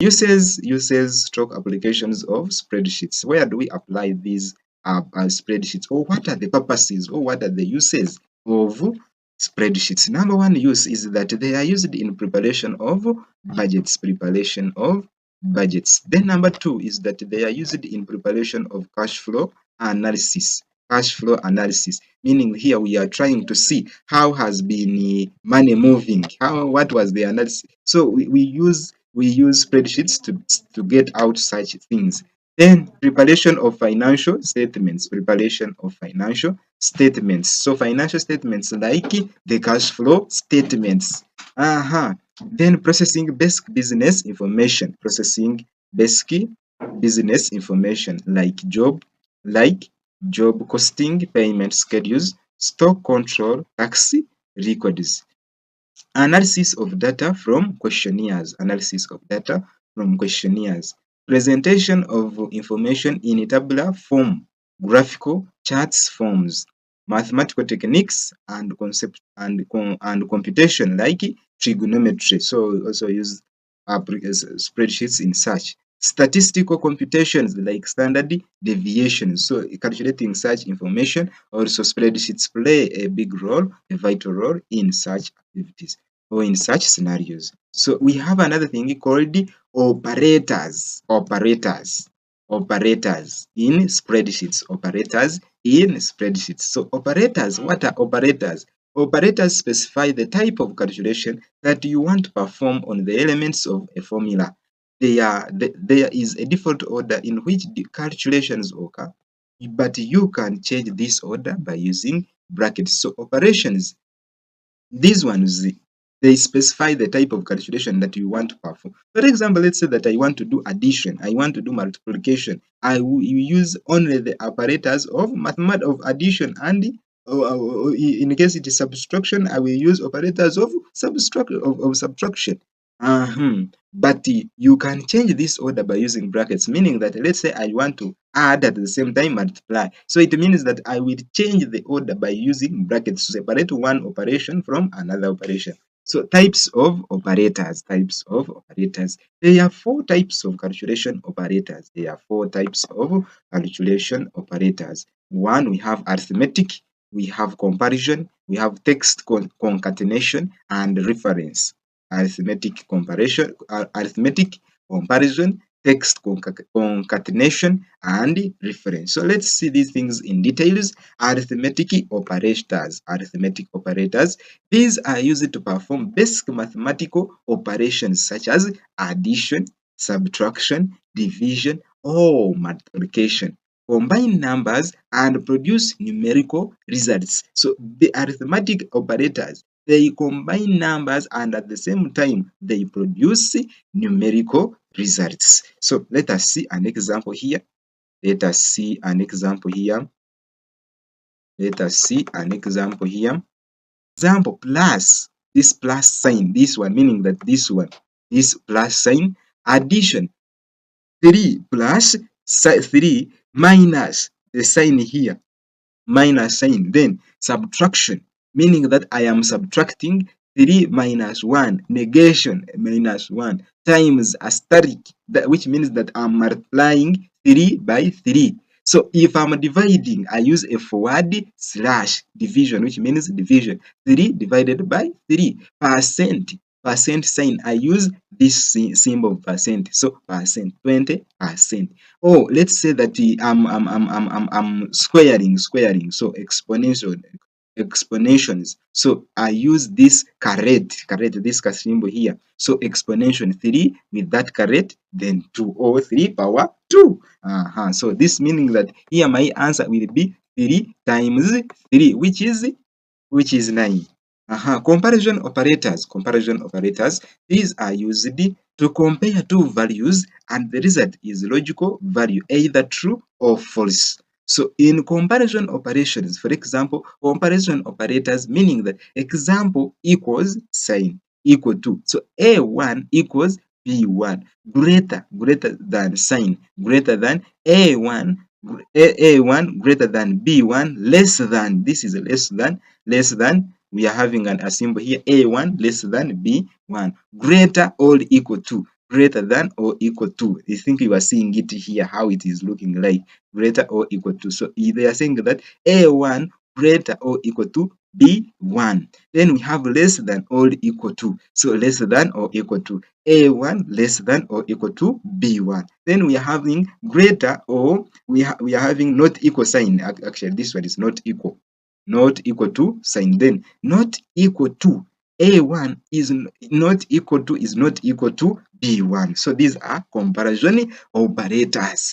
Uses stroke applications of spreadsheets. Where do we apply these spreadsheets, or what are the purposes, or what are the uses of spreadsheets? Number one use is that they are used in preparation of budgets. Then number two is that they are used in preparation of cash flow analysis. Meaning here we are trying to see how has been money moving, what was the analysis. So we use spreadsheets to get out such things. Then preparation of financial statements. So financial statements like the cash flow statements. Then processing basic business information. Like job costing, payment schedules, stock control, tax records. Analysis of data from questionnaires. Presentation of information in a tabular form, graphical charts forms, mathematical techniques and computation like trigonometry. So also use spreadsheets in such. Statistical computations like standard deviations. So calculating such information, also spreadsheets play a vital role in such activities or in such scenarios. So we have another thing called operators in spreadsheets. So operators, what are operators? Operators specify the type of calculation that you want to perform on the elements of a formula. There is a default order in which the calculations occur, but you can change this order by using brackets. So operations, these ones, they specify the type of calculation that you want to perform. For example, let's say that I want to do addition, I want to do multiplication. I will use only the operators of addition, and in case it is subtraction, I will use operators of subtraction. But you can change this order by using brackets, meaning that let's say I want to add at the same time multiply. So it means that I will change the order by using brackets to separate one operation from another operation. So types of operators. There are four types of calculation operators. One, we have arithmetic, we have comparison, we have text concatenation and reference. Arithmetic, comparison, text concatenation, and reference. So let's see these things in details. Arithmetic operators. These are used to perform basic mathematical operations such as addition, subtraction, division, or multiplication. Combine numbers and produce numerical results. So the arithmetic operators, they combine numbers and at the same time they produce numerical results. So let us see an example here. Example, plus, this plus sign, this one, meaning that this plus sign. Addition, 3 plus 3 minus the sign here, minus sign. Then subtraction, meaning that I am subtracting 3 minus 1, negation minus 1, times asterisk, which means that I'm multiplying 3 by 3. So if I'm dividing, I use a forward slash division, which means division. 3 divided by 3. Percent sign, I use this symbol of so percent, 20%. Oh, let's say that I'm squaring, so exponentials. So I use this caret, this symbol here. So exponential 3 with that caret, then 2, or 3 power 2. So this meaning that here my answer will be 3 times 3, which is 9. Comparison operators. These are used to compare two values and the result is logical value, either true or false. So in comparison operations, for example, comparison operators, meaning that example equals sign equal to. So A1 equals B1, greater than sign, greater than A1, greater than B1, less than, this is less than, we are having a symbol here, A1 less than B1, greater or equal to. greater than or equal to. I think you are seeing it here, how it is looking like, greater or equal to. So they are saying that A1 greater or equal to B1. Then we have less than or equal to. So less than or equal to A1 less than or equal to B1. Then we are having greater, or we are having not equal sign. Actually, this one is not equal. Not equal to sign. Then not equal to A1 is not equal to B1. So these are comparison operators.